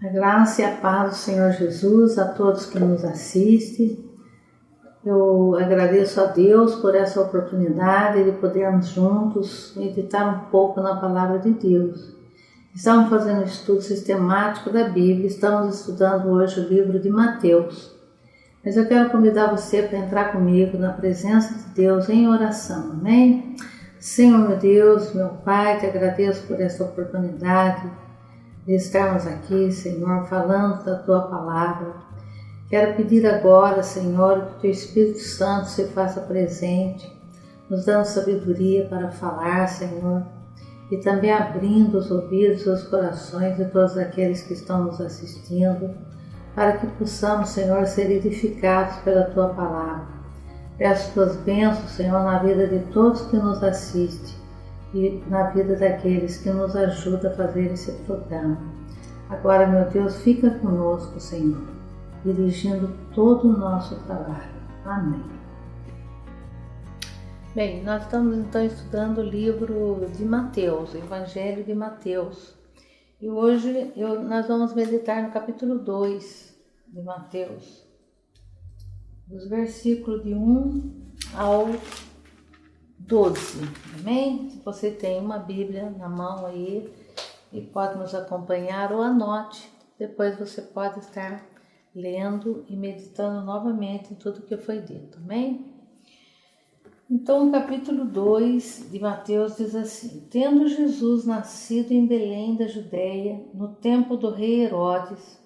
A graça e a paz do Senhor Jesus a todos que nos assistem. Eu agradeço a Deus por essa oportunidade de podermos juntos meditar um pouco na Palavra de Deus. Estamos fazendo um estudo sistemático da Bíblia, estamos estudando hoje o livro de Mateus. Mas eu quero convidar você para entrar comigo na presença de Deus em oração, amém? Senhor meu Deus, meu Pai, te agradeço por essa oportunidade de estarmos aqui, Senhor, falando da Tua Palavra. Quero pedir agora, Senhor, que o Teu Espírito Santo se faça presente, nos dando sabedoria para falar, Senhor, e também abrindo os ouvidos e os corações de todos aqueles que estão nos assistindo, para que possamos, Senhor, ser edificados pela Tua Palavra. Peço Tuas bênçãos, Senhor, na vida de todos que nos assistem e na vida daqueles que nos ajudam a fazer esse programa. Agora, meu Deus, fica conosco, Senhor, dirigindo todo o nosso trabalho. Amém. Bem, nós estamos então estudando o livro de Mateus, o Evangelho de Mateus. E hoje nós vamos meditar no capítulo 2 de Mateus, dos versículos de 1 ao 12, amém? Se você tem uma Bíblia na mão aí e pode nos acompanhar ou anote, depois você pode estar lendo e meditando novamente em tudo que foi dito, amém? Então o capítulo 2 de Mateus diz assim: Tendo Jesus nascido em Belém da Judéia, no tempo do rei Herodes,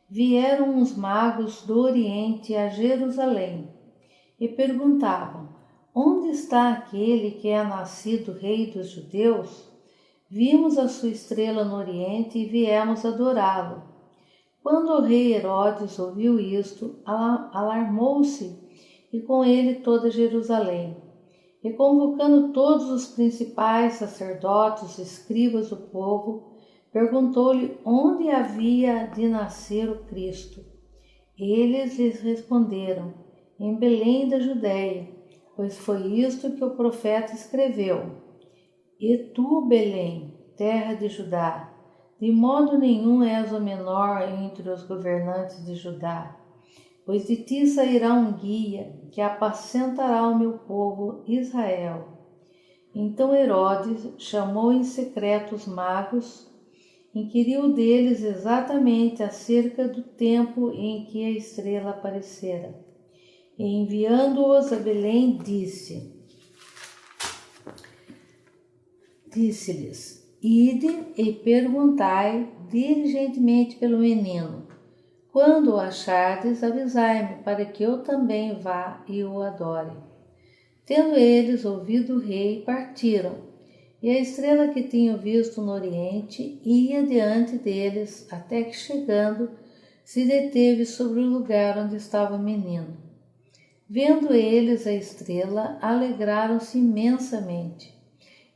vieram uns magos do Oriente a Jerusalém e perguntavam: Onde está aquele que é nascido rei dos judeus? Vimos a sua estrela no Oriente e viemos adorá-lo. Quando o rei Herodes ouviu isto, alarmou-se e com ele toda Jerusalém. E convocando todos os principais sacerdotes e escribas do povo, perguntou-lhe onde havia de nascer o Cristo. Eles lhes responderam: em Belém da Judéia, pois foi isto que o profeta escreveu. E tu, Belém, terra de Judá, de modo nenhum és o menor entre os governantes de Judá, pois de ti sairá um guia que apacentará o meu povo Israel. Então Herodes chamou em secreto os magos, inquiriu deles exatamente acerca do tempo em que a estrela aparecera. E enviando-os a Belém, disse-lhes: Ide e perguntai diligentemente pelo menino. Quando o achardes, avisai-me, para que eu também vá e o adore. Tendo eles ouvido o rei, partiram, e a estrela que tinham visto no oriente ia diante deles, até que, chegando, se deteve sobre o lugar onde estava o menino. Vendo eles a estrela, alegraram-se imensamente.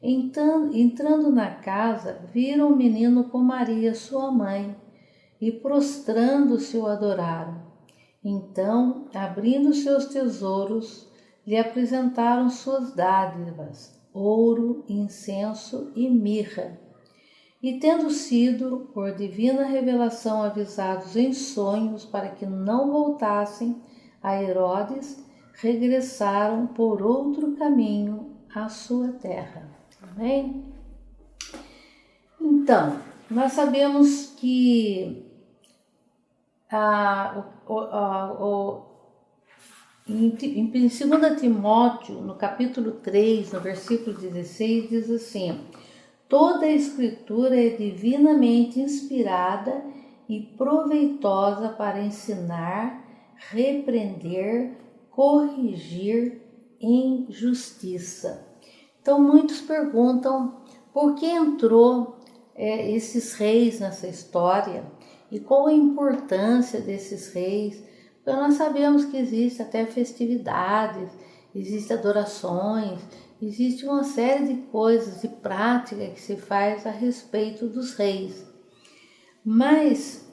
Entrando na casa, viram o menino com Maria, sua mãe, e prostrando-se o adoraram. Então, abrindo seus tesouros, lhe apresentaram suas dádivas, ouro, incenso e mirra. E tendo sido, por divina revelação, avisados em sonhos para que não voltassem a Herodes, regressaram por outro caminho à sua terra. Amém? Então, nós sabemos que em 2 Timóteo, no capítulo 3, no versículo 16, diz assim: Toda a Escritura é divinamente inspirada e proveitosa para ensinar, repreender, corrigir em justiça. Então, muitos perguntam por que entrou esses reis nessa história e qual a importância desses reis. Porque nós sabemos que existe até festividades, existem adorações, existe uma série de coisas, de prática que se faz a respeito dos reis. Mas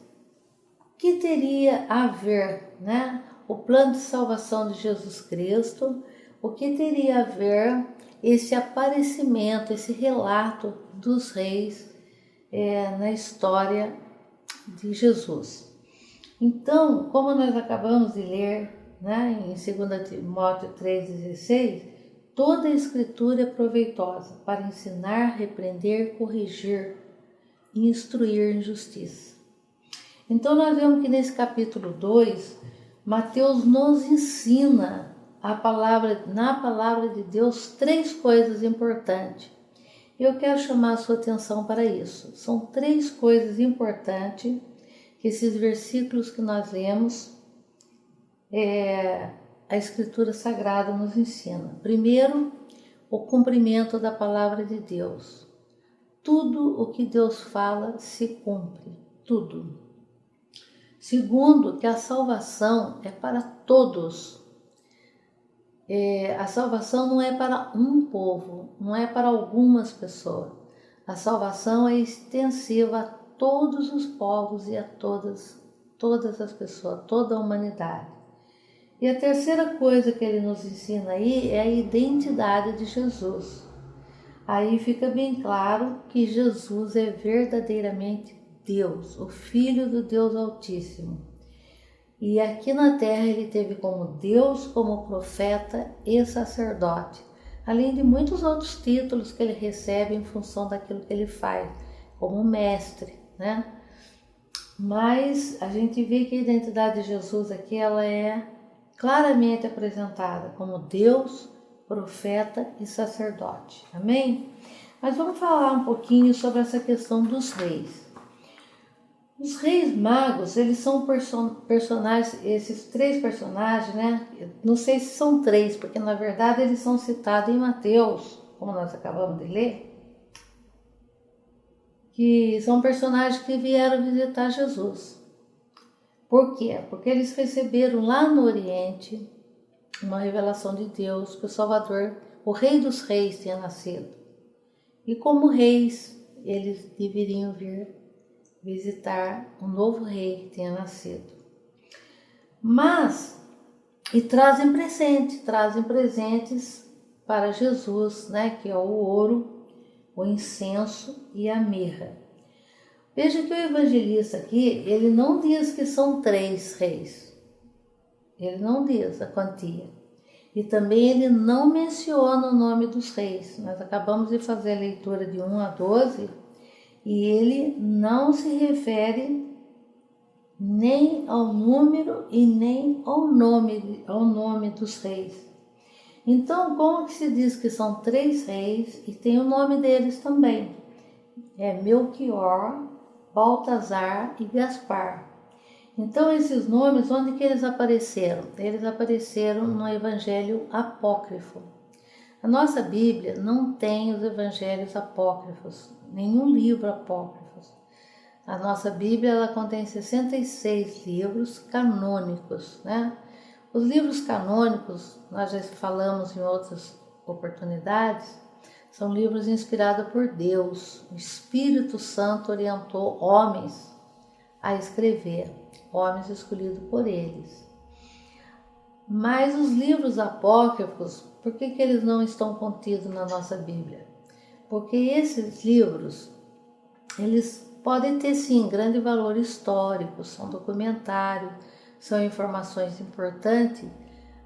o que teria a ver, né? O plano de salvação de Jesus Cristo, o que teria a ver esse aparecimento, esse relato dos reis na história de Jesus. Então, como nós acabamos de ler, né, em 2 Timóteo 3,16, toda a escritura é proveitosa para ensinar, repreender, corrigir e instruir em justiça. Então nós vemos que nesse capítulo 2, Mateus nos ensina na palavra de Deus 3 coisas importantes. Eu quero chamar a sua atenção para isso. São 3 coisas importantes que esses versículos que nós lemos, a Escritura Sagrada nos ensina. Primeiro, o cumprimento da palavra de Deus. Tudo o que Deus fala se cumpre, tudo. Segundo, que a salvação é para todos. A salvação não é para um povo, não é para algumas pessoas. A salvação é extensiva a todos os povos e a todas as pessoas, toda a humanidade. E a terceira coisa que ele nos ensina aí é a identidade de Jesus. Aí fica bem claro que Jesus é verdadeiramente Deus, o Filho do Deus Altíssimo. E aqui na terra ele teve como Deus, como profeta e sacerdote, além de muitos outros títulos que ele recebe em função daquilo que ele faz, como mestre, né? Mas a gente vê que a identidade de Jesus aqui, ela é claramente apresentada como Deus, profeta e sacerdote. Amém? Mas vamos falar um pouquinho sobre essa questão dos reis. Os reis magos, eles são personagens, esses 3 personagens, né? Não sei se são 3, porque na verdade eles são citados em Mateus, como nós acabamos de ler, que são personagens que vieram visitar Jesus. Por quê? Porque eles receberam lá no Oriente uma revelação de Deus que o Salvador, o Rei dos Reis, tinha nascido. E como reis, eles deveriam vir visitar um novo rei que tinha nascido. E trazem presentes para Jesus, né, que é o ouro, o incenso e a mirra. Veja que o evangelista aqui, ele não diz que são 3 reis. Ele não diz a quantia. E também ele não menciona o nome dos reis. Nós acabamos de fazer a leitura de 1 a 12 e ele não se refere nem ao número e nem ao nome dos reis. Então, como que se diz que são 3 reis e tem o nome deles também? É Melquior, Baltazar e Gaspar. Então, esses nomes, onde que eles apareceram? Eles apareceram no Evangelho Apócrifo. A nossa Bíblia não tem os Evangelhos Apócrifos, nenhum livro apócrifo. A nossa Bíblia, ela contém 66 livros canônicos, né? Os livros canônicos, nós já falamos em outras oportunidades, são livros inspirados por Deus. O Espírito Santo orientou homens a escrever, homens escolhidos por eles. Mas os livros apócrifos, por que eles não estão contidos na nossa Bíblia? Porque esses livros, eles podem ter sim grande valor histórico, são documentários, são informações importantes,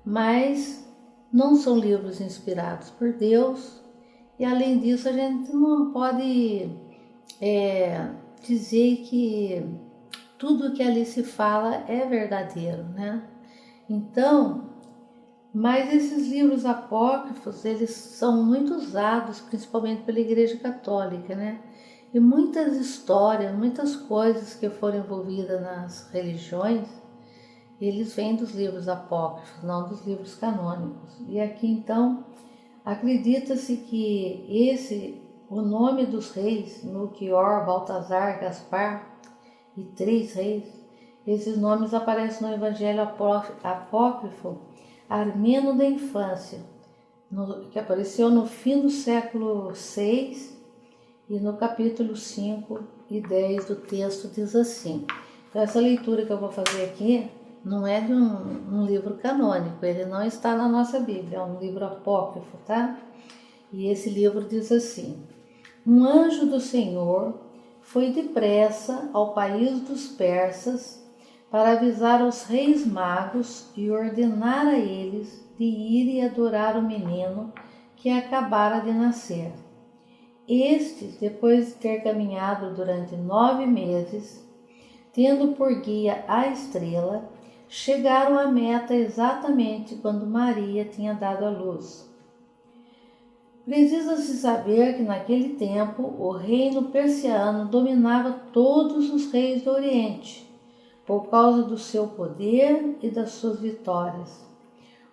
mas não são livros inspirados por Deus. E além disso, a gente não pode dizer que tudo que ali se fala é verdadeiro, né? Então, mas esses livros apócrifos, eles são muito usados, principalmente pela Igreja Católica, né? E muitas histórias, muitas coisas que foram envolvidas nas religiões, eles vêm dos livros apócrifos, não dos livros canônicos. E aqui, então, acredita-se que o nome dos reis, Melquior, Baltazar, Gaspar e 3 reis, esses nomes aparecem no Evangelho Apócrifo Armeno da Infância, que apareceu no fim do século VI e no capítulo 5 e 10 do texto diz assim. Então, essa leitura que eu vou fazer aqui não é de um livro canônico, ele não está na nossa Bíblia, é um livro apócrifo, tá? E esse livro diz assim: um anjo do Senhor foi depressa ao país dos persas para avisar aos reis magos e ordenar a eles de ir e adorar o menino que acabara de nascer. Estes, depois de ter caminhado durante 9 meses, tendo por guia a estrela, chegaram à meta exatamente quando Maria tinha dado à luz. Precisa-se saber que naquele tempo o reino persiano dominava todos os reis do Oriente, por causa do seu poder e das suas vitórias.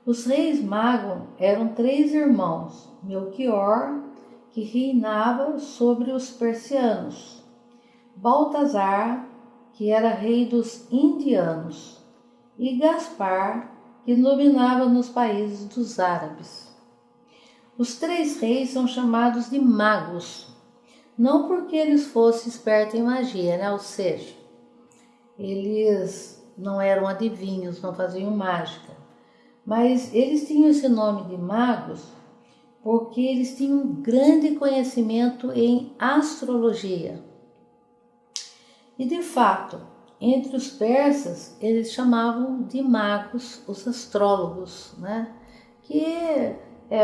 Os reis magos eram 3 irmãos, Melquior, que reinava sobre os persianos, Baltazar, que era rei dos indianos, e Gaspar, que dominava nos países dos árabes. Os 3 reis são chamados de magos, não porque eles fossem espertos em magia, né? Ou seja, eles não eram adivinhos, não faziam mágica, mas eles tinham esse nome de magos porque eles tinham um grande conhecimento em astrologia. E de fato, entre os persas, eles chamavam de magos os astrólogos, né? Que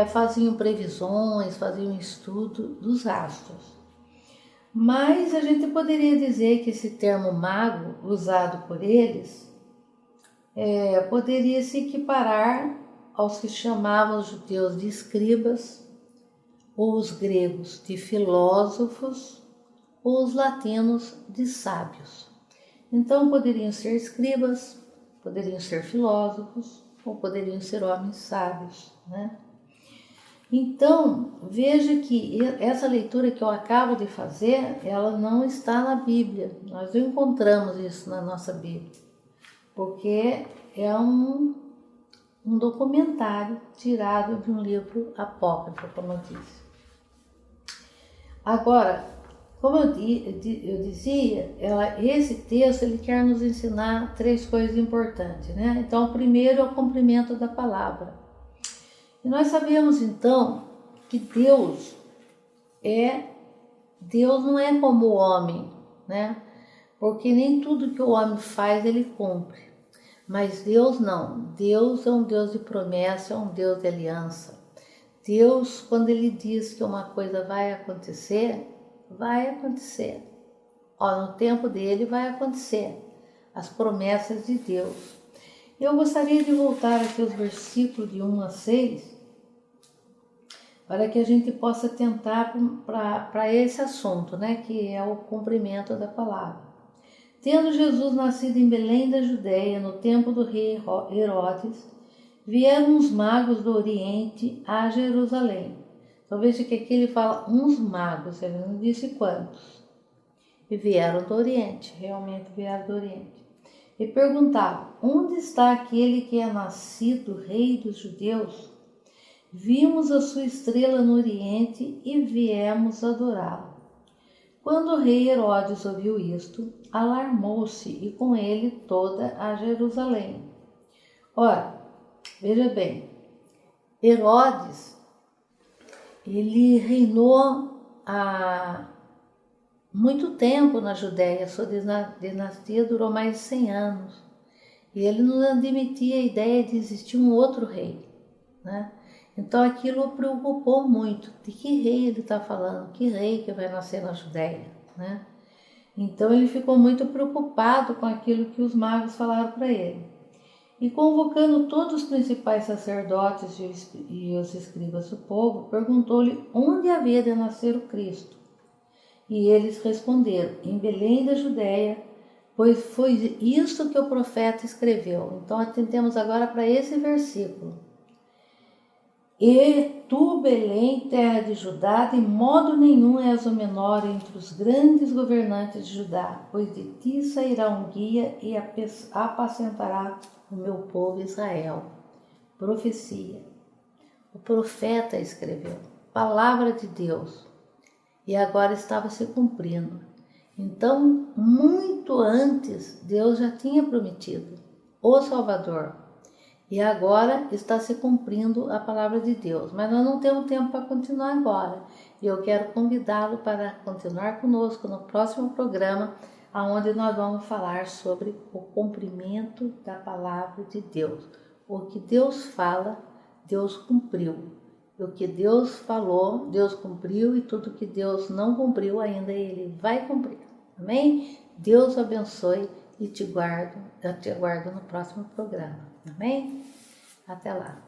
faziam previsões, faziam estudo dos astros. Mas a gente poderia dizer que esse termo mago, usado por eles, poderia se equiparar aos que chamavam os judeus de escribas, ou os gregos de filósofos, ou os latinos de sábios. Então poderiam ser escribas, poderiam ser filósofos, ou poderiam ser homens sábios, né? Então, veja que essa leitura que eu acabo de fazer, ela não está na Bíblia. Nós não encontramos isso na nossa Bíblia, porque é um documentário tirado de um livro apócrifo, como eu disse. Agora, como eu dizia, esse texto ele quer nos ensinar 3 coisas importantes, né? Então, o primeiro é o cumprimento da palavra. E nós sabemos então que Deus não é como o homem, né? Porque nem tudo que o homem faz ele cumpre. Mas Deus não. Deus é um Deus de promessa, é um Deus de aliança. Deus, quando ele diz que uma coisa vai acontecer, vai acontecer. No tempo dele vai acontecer. As promessas de Deus. Eu gostaria de voltar aqui aos versículos de 1 a 6, para que a gente possa tentar para esse assunto, né, que é o cumprimento da palavra. Tendo Jesus nascido em Belém da Judéia, no tempo do rei Herodes, vieram uns magos do Oriente a Jerusalém. Então veja que aqui ele fala uns magos, ele não disse quantos. E vieram do Oriente, realmente vieram do Oriente. E perguntavam, onde está aquele que é nascido rei dos judeus? Vimos a sua estrela no Oriente e viemos adorá-lo. Quando o rei Herodes ouviu isto, alarmou-se e com ele toda a Jerusalém. Ora, veja bem, Herodes, ele reinou há muito tempo na Judéia, sua dinastia durou mais de 100 anos. E ele não admitia a ideia de existir um outro rei, né? Então aquilo o preocupou muito. De que rei ele está falando? Que rei que vai nascer na Judéia, né? Então ele ficou muito preocupado com aquilo que os magos falaram para ele. E convocando todos os principais sacerdotes e os escribas do povo, perguntou-lhe onde havia de nascer o Cristo. E eles responderam, em Belém da Judéia, pois foi isto que o profeta escreveu. Então atentemos agora para esse versículo. E tu, Belém, terra de Judá, de modo nenhum és o menor entre os grandes governantes de Judá, pois de ti sairá um guia e apacentará o meu povo Israel. Profecia. O profeta escreveu, palavra de Deus, e agora estava se cumprindo. Então, muito antes, Deus já tinha prometido o Salvador. E agora está se cumprindo a palavra de Deus. Mas nós não temos tempo para continuar agora. E eu quero convidá-lo para continuar conosco no próximo programa, onde nós vamos falar sobre o cumprimento da palavra de Deus. O que Deus fala, Deus cumpriu. O que Deus falou, Deus cumpriu, e tudo que Deus não cumpriu ainda, Ele vai cumprir. Amém? Deus abençoe e eu te aguardo no próximo programa. Amém? Até lá.